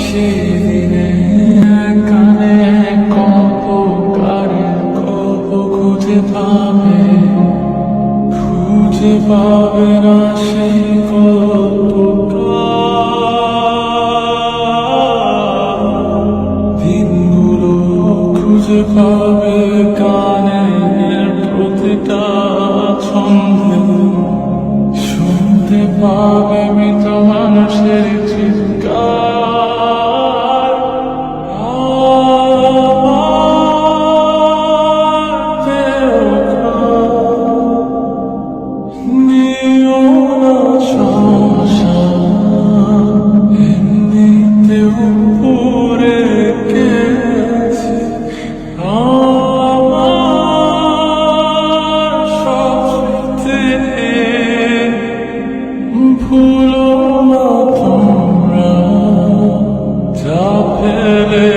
সেদিনে কানে কপ কারে কপ খুঁজে পাবে না সেই দিনগুলো খুঁজে পাবে গানের প্রতিটা ছন্দে শুনতে পাবে মৃত মানুষের চিৎকার নিও না শ্মশান এমনিতেও পুড়ে গেছে আমার সব স্মৃতি। ভুলো না তোমরা যা ফেলে